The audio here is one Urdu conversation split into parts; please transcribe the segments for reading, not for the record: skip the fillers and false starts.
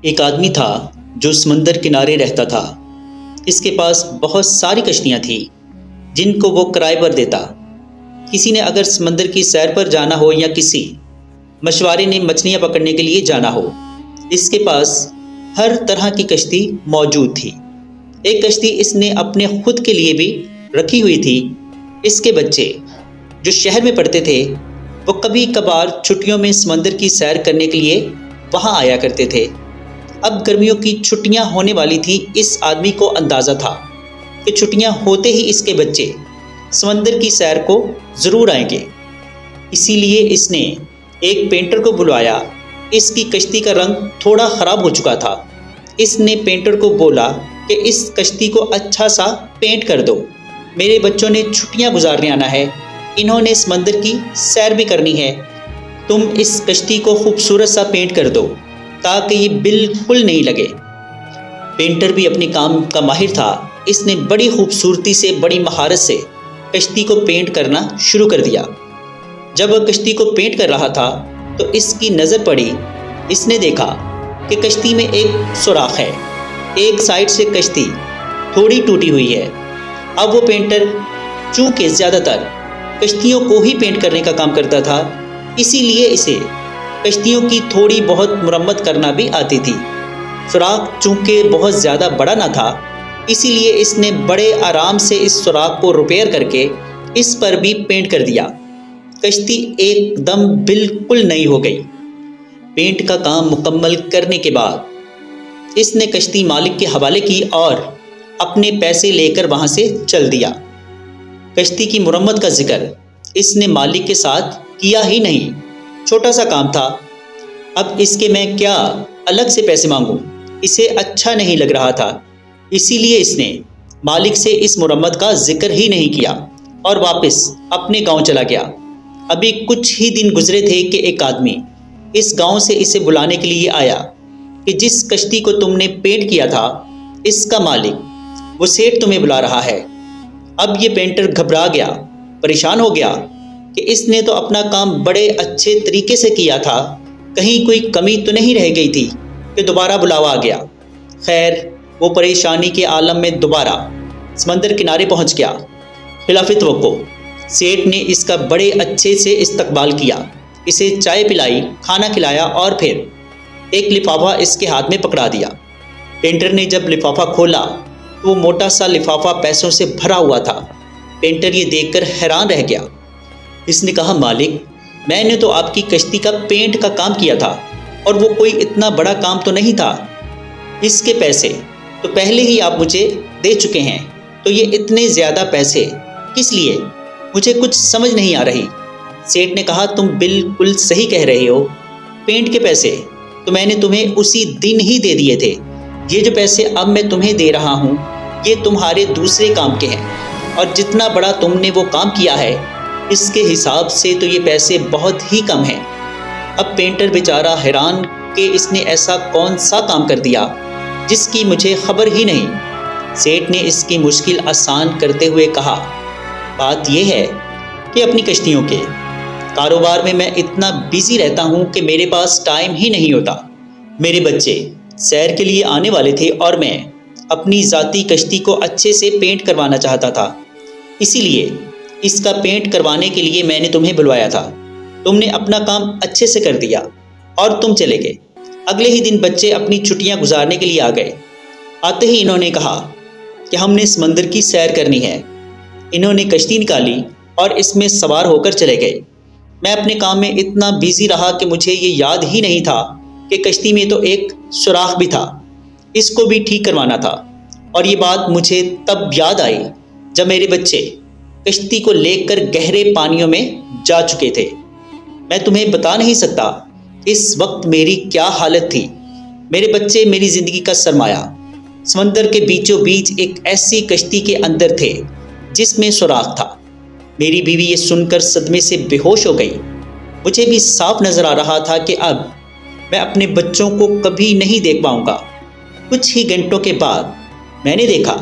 ایک آدمی تھا جو سمندر کنارے رہتا تھا۔ اس کے پاس بہت ساری کشتیاں تھیں جن کو وہ کرائے پر دیتا۔ کسی نے اگر سمندر کی سیر پر جانا ہو یا کسی مشوارے نے مچھلیاں پکڑنے کے لیے جانا ہو، اس کے پاس ہر طرح کی کشتی موجود تھی۔ ایک کشتی اس نے اپنے خود کے لیے بھی رکھی ہوئی تھی۔ اس کے بچے جو شہر میں پڑھتے تھے وہ کبھی کبھار چھٹیوں میں سمندر کی سیر کرنے کے لیے وہاں آیا کرتے تھے۔ اب گرمیوں کی چھٹیاں ہونے والی تھیں۔ اس آدمی کو اندازہ تھا کہ چھٹیاں ہوتے ہی اس کے بچے سمندر کی سیر کو ضرور آئیں گے۔ اسی لیے اس نے ایک پینٹر کو بلوایا۔ اس کی کشتی کا رنگ تھوڑا خراب ہو چکا تھا۔ اس نے پینٹر کو بولا کہ اس کشتی کو اچھا سا پینٹ کر دو، میرے بچوں نے چھٹیاں گزارنے آنا ہے، انہوں نے سمندر کی سیر بھی کرنی ہے، تم اس کشتی کو خوبصورت سا پینٹ کر دو تاکہ یہ بالکل نہیں لگے۔ پینٹر بھی اپنے کام کا ماہر تھا۔ اس نے بڑی خوبصورتی سے، بڑی مہارت سے کشتی کو پینٹ کرنا شروع کر دیا۔ جب وہ کشتی کو پینٹ کر رہا تھا تو اس کی نظر پڑی۔ اس نے دیکھا کہ کشتی میں ایک سوراخ ہے، ایک سائیڈ سے کشتی تھوڑی ٹوٹی ہوئی ہے۔ اب وہ پینٹر چونکہ زیادہ تر کشتیوں کو ہی پینٹ کرنے کا کام کرتا تھا، اسی لیے اسے کشتیوں کی تھوڑی بہت مرمت کرنا بھی آتی تھی۔ سوراخ چونکہ بہت زیادہ بڑا نہ تھا، اسی لیے اس نے بڑے آرام سے اس سوراخ کو ریپیئر کر کے اس پر بھی پینٹ کر دیا۔ کشتی ایک دم بالکل نئی ہو گئی۔ پینٹ کا کام مکمل کرنے کے بعد اس نے کشتی مالک کے حوالے کی اور اپنے پیسے لے کر وہاں سے چل دیا۔ کشتی کی مرمت کا ذکر اس نے مالک کے ساتھ کیا ہی نہیں۔ چھوٹا سا کام تھا، اب اس کے میں کیا الگ سے پیسے مانگوں؟ اسے اچھا نہیں لگ رہا تھا، اسی لیے اس نے مالک سے اس مرمت کا ذکر ہی نہیں کیا اور واپس اپنے گاؤں چلا گیا۔ ابھی کچھ ہی دن گزرے تھے کہ ایک آدمی اس گاؤں سے اسے بلانے کے لیے آیا کہ جس کشتی کو تم نے پینٹ کیا تھا، اس کا مالک وہ سیٹھ تمہیں بلا رہا ہے۔ اب یہ پینٹر گھبرا گیا، پریشان ہو گیا کہ اس نے تو اپنا کام بڑے اچھے طریقے سے کیا تھا، کہیں کوئی کمی تو نہیں رہ گئی تھی کہ دوبارہ بلاوا آ گیا۔ خیر، وہ پریشانی کے عالم میں دوبارہ سمندر کنارے پہنچ گیا۔ خلاف توقع سیٹھ نے اس کا بڑے اچھے سے استقبال کیا، اسے چائے پلائی، کھانا کھلایا اور پھر ایک لفافہ اس کے ہاتھ میں پکڑا دیا۔ پینٹر نے جب لفافہ کھولا تو وہ موٹا سا لفافہ پیسوں سے بھرا ہوا تھا۔ پینٹر یہ دیکھ کر حیران رہ گیا۔ اس نے کہا، مالک، میں نے تو آپ کی کشتی کا پینٹ کا کام کیا تھا اور وہ کوئی اتنا بڑا کام تو نہیں تھا۔ اس کے پیسے تو پہلے ہی آپ مجھے دے چکے ہیں، تو یہ اتنے زیادہ پیسے کس لیے؟ مجھے کچھ سمجھ نہیں آ رہی۔ سیٹھ نے کہا، تم بالکل صحیح کہہ رہے ہو، پینٹ کے پیسے تو میں نے تمہیں اسی دن ہی دے دیے تھے۔ یہ جو پیسے اب میں تمہیں دے رہا ہوں یہ تمہارے دوسرے کام کے ہیں، اور جتنا بڑا تم نے وہ کام کیا ہے اس کے حساب سے تو یہ پیسے بہت ہی کم ہیں۔ اب پینٹر بیچارہ حیران کہ اس نے ایسا کون سا کام کر دیا جس کی مجھے خبر ہی نہیں۔ سیٹھ نے اس کی مشکل آسان کرتے ہوئے کہا، بات یہ ہے کہ اپنی کشتیوں کے کاروبار میں میں اتنا بیزی رہتا ہوں کہ میرے پاس ٹائم ہی نہیں ہوتا۔ میرے بچے سیر کے لیے آنے والے تھے اور میں اپنی ذاتی کشتی کو اچھے سے پینٹ کروانا چاہتا تھا، اسی لیے اس کا پینٹ کروانے کے لیے میں نے تمہیں بلوایا تھا۔ تم نے اپنا کام اچھے سے کر دیا اور تم چلے گئے۔ اگلے ہی دن بچے اپنی چھٹیاں گزارنے کے لیے آ گئے۔ آتے ہی انہوں نے کہا کہ ہم نے سمندر کی سیر کرنی ہے۔ انہوں نے کشتی نکالی اور اس میں سوار ہو کر چلے گئے۔ میں اپنے کام میں اتنا بیزی رہا کہ مجھے یہ یاد ہی نہیں تھا کہ کشتی میں تو ایک سوراخ بھی تھا، اس کو بھی ٹھیک کروانا تھا، اور یہ بات مجھے تب یاد آئی جب میرے بچے کشتی کو لے کر گہرے پانیوں میں جا چکے تھے۔ میں تمہیں بتا نہیں سکتا اس وقت میری کیا حالت تھی۔ میرے بچے میری زندگی کا سرمایہ سمندر کے بیچوں بیچ ایک ایسی کشتی کے اندر تھے جس میں سوراخ تھا۔ میری بیوی یہ سن کر صدمے سے بے ہوش ہو گئی۔ مجھے بھی صاف نظر آ رہا تھا کہ اب میں اپنے بچوں کو کبھی نہیں دیکھ پاؤں گا۔ کچھ ہی گھنٹوں کے بعد میں نے دیکھا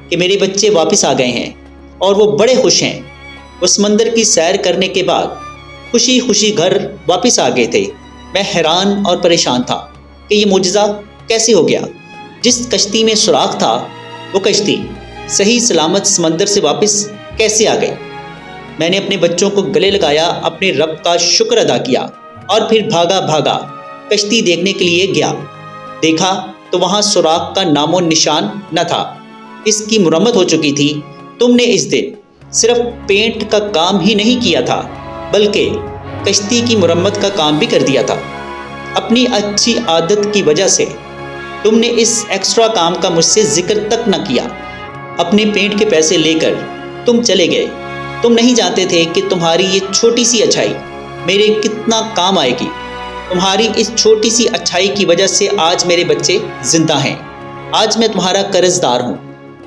کہ میرے بچے واپس آ گئے ہیں اور وہ بڑے خوش ہیں۔ وہ سمندر کی سیر کرنے کے بعد خوشی خوشی گھر واپس آ گئے تھے۔ میں حیران اور پریشان تھا کہ یہ معجزہ کیسے ہو گیا؟ جس کشتی میں سوراخ تھا وہ کشتی صحیح سلامت سمندر سے واپس کیسے آ گئی؟ میں نے اپنے بچوں کو گلے لگایا، اپنے رب کا شکر ادا کیا اور پھر بھاگا کشتی دیکھنے کے لیے گیا۔ دیکھا تو وہاں سوراخ کا نام و نشان نہ تھا، اس کی مرمت ہو چکی تھی۔ تم نے اس دن صرف پینٹ کا کام ہی نہیں کیا تھا بلکہ کشتی کی مرمت کا کام بھی کر دیا تھا۔ اپنی اچھی عادت کی وجہ سے تم نے اس ایکسٹرا کام کا مجھ سے ذکر تک نہ کیا۔ اپنے پینٹ کے پیسے لے کر تم چلے گئے۔ تم نہیں جانتے تھے کہ تمہاری یہ چھوٹی سی اچھائی میرے کتنا کام آئے گی۔ تمہاری اس چھوٹی سی اچھائی کی وجہ سے آج میرے بچے زندہ ہیں۔ آج میں تمہارا قرض دار ہوں۔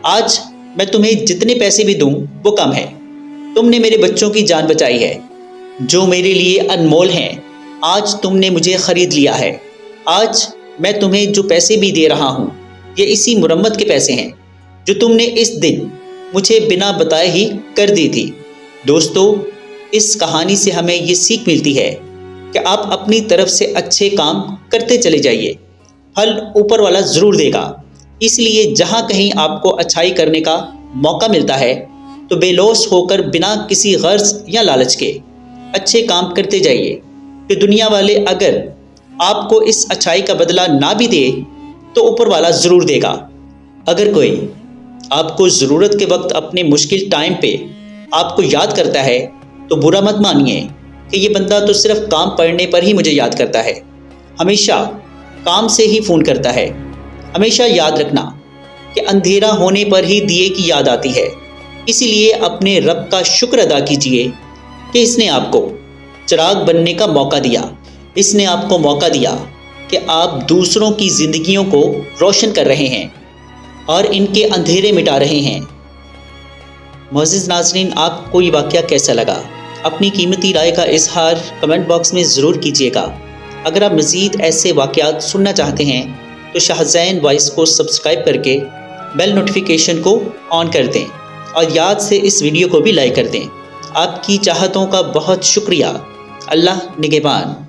آج میں تمہیں جتنے پیسے بھی دوں وہ کم ہے۔ تم نے میرے بچوں کی جان بچائی ہے جو میرے لیے انمول ہیں۔ آج تم نے مجھے خرید لیا ہے۔ آج میں تمہیں جو پیسے بھی دے رہا ہوں یہ اسی مرمت کے پیسے ہیں جو تم نے اس دن مجھے بنا بتائے ہی کر دی تھی۔ دوستو، اس کہانی سے ہمیں یہ سیکھ ملتی ہے کہ آپ اپنی طرف سے اچھے کام کرتے چلے جائیے، پھل اوپر والا ضرور دے گا۔ اس لیے جہاں کہیں آپ کو اچھائی کرنے کا موقع ملتا ہے تو بے لوث ہو کر بنا کسی غرض یا لالچ کے اچھے کام کرتے جائیے کہ دنیا والے اگر آپ کو اس اچھائی کا بدلہ نہ بھی دے تو اوپر والا ضرور دے گا۔ اگر کوئی آپ کو ضرورت کے وقت اپنے مشکل ٹائم پہ آپ کو یاد کرتا ہے تو برا مت مانیے کہ یہ بندہ تو صرف کام پڑنے پر ہی مجھے یاد کرتا ہے، ہمیشہ کام سے ہی فون کرتا ہے۔ ہمیشہ یاد رکھنا کہ اندھیرا ہونے پر ہی دیے کی یاد آتی ہے۔ اسی لیے اپنے رب کا شکر ادا کیجیے کہ اس نے آپ کو چراغ بننے کا موقع دیا۔ اس نے آپ کو موقع دیا کہ آپ دوسروں کی زندگیوں کو روشن کر رہے ہیں اور ان کے اندھیرے مٹا رہے ہیں۔ معزز ناظرین، آپ کو یہ واقعہ کیسا لگا؟ اپنی قیمتی رائے کا اظہار کمنٹ باکس میں ضرور کیجیے گا۔ اگر آپ مزید ایسے واقعات سننا چاہتے ہیں تو شاہزین وائس کو سبسکرائب کر کے بیل نوٹیفیکیشن کو آن کر دیں اور یاد سے اس ویڈیو کو بھی لائک کر دیں۔ آپ کی چاہتوں کا بہت شکریہ۔ اللہ نگہبان۔